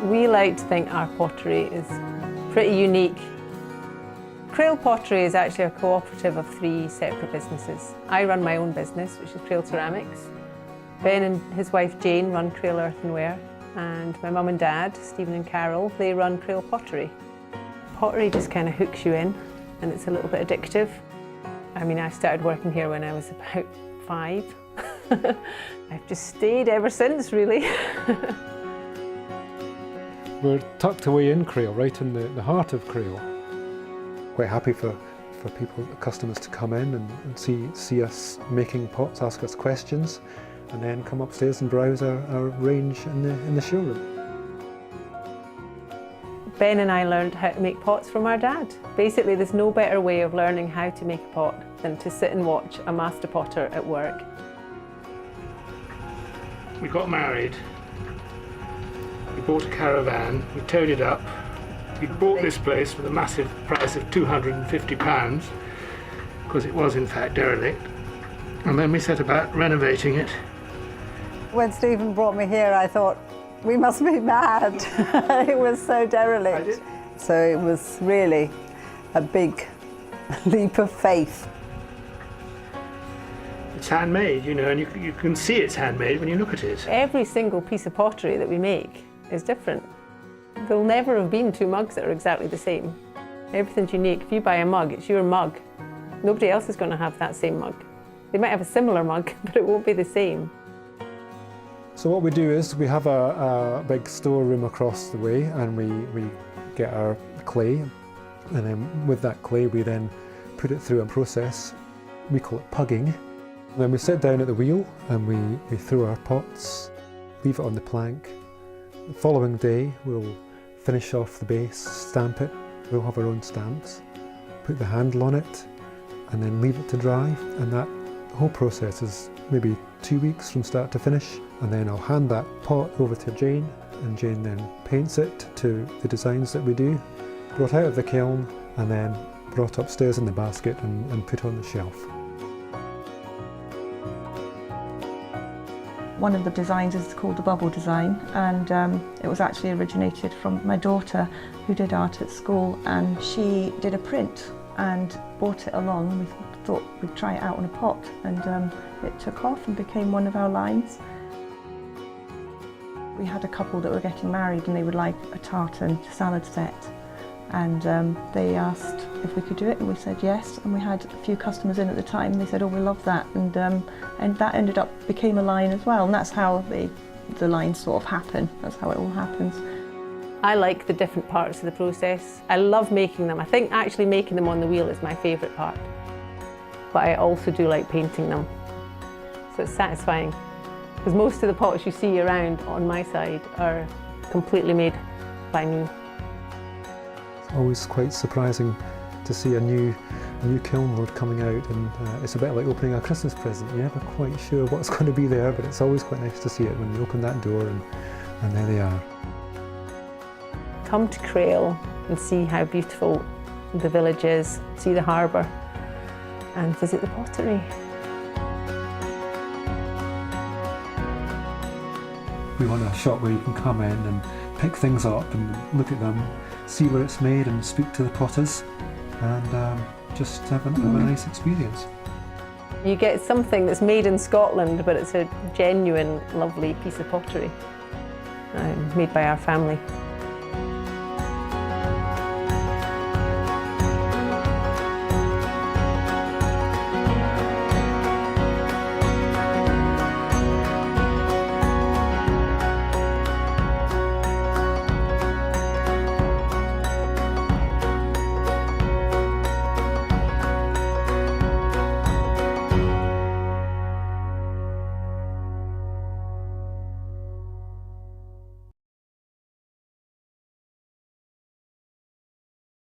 We like to think our pottery is pretty unique. Crail Pottery is actually a cooperative of 3 separate businesses. I run my own business, which is Crail Ceramics. Ben and his wife Jane run Crail Earthenware, and my mum and dad, Stephen and Carol, they run Crail Pottery. Pottery just kind of hooks you in, and it's a little bit addictive. I mean, I started working here when I was about 5. I've just stayed ever since, really. We're tucked away in Crail, right in the heart of Crail. Quite happy for people, customers to come in and see us making pots, ask us questions, and then come upstairs and browse our range in the showroom. Ben and I learned how to make pots from our dad. Basically, there's no better way of learning how to make a pot than to sit and watch a master potter at work. We got married, we bought a caravan, we towed it up. We bought this place for the massive price of £250, because it was in fact derelict, and then we set about renovating it. When Stephen brought me here, I thought, we must be mad. It was so derelict. So it was really a big leap of faith. It's handmade, you know, and you can see it's handmade when you look at it. Every single piece of pottery that we make is different. There'll never have been 2 mugs that are exactly the same. Everything's unique. If you buy a mug, it's your mug. Nobody else is going to have that same mug. They might have a similar mug, but it won't be the same. So what we do is we have a big storeroom across the way, and we get our clay, and then with that clay we then put it through a process. We call it pugging. Then we sit down at the wheel and we throw our pots, leave it on the plank. The following day we'll finish off the base, stamp it. We'll have our own stamps, put the handle on it, and then leave it to dry. And that whole process is maybe 2 weeks from start to finish. And then I'll hand that pot over to Jane, and Jane then paints it to the designs that we do, brought out of the kiln, and then brought upstairs in the basket and put on the shelf. One of the designs is called the bubble design, and it was actually originated from my daughter, who did art at school, and she did a print and brought it along. We thought we'd try it out on a pot, and it took off and became one of our lines. We had a couple that were getting married and they would like a tartan salad set, and they asked if we could do it, and we said yes, and we had a few customers in at the time. They said, oh, we love that, and that ended up became a line as well, and that's how the lines sort of happen. That's how it all happens. I like the different parts of the process. I love making them. I think actually making them on the wheel is my favourite part, but I also do like painting them, so it's satisfying, because most of the pots you see around on my side are completely made by me. Always quite surprising to see a new kiln load coming out, and it's a bit like opening a Christmas present. You're never quite sure what's going to be there, but it's always quite nice to see it when you open that door and there they are. Come to Crail and see how beautiful the village is, see the harbour, and visit the pottery. We want a shop where you can come in and pick things up and look at them, see where it's made and speak to the potters, and just have a nice experience. You get something that's made in Scotland, but it's a genuine, lovely piece of pottery made by our family.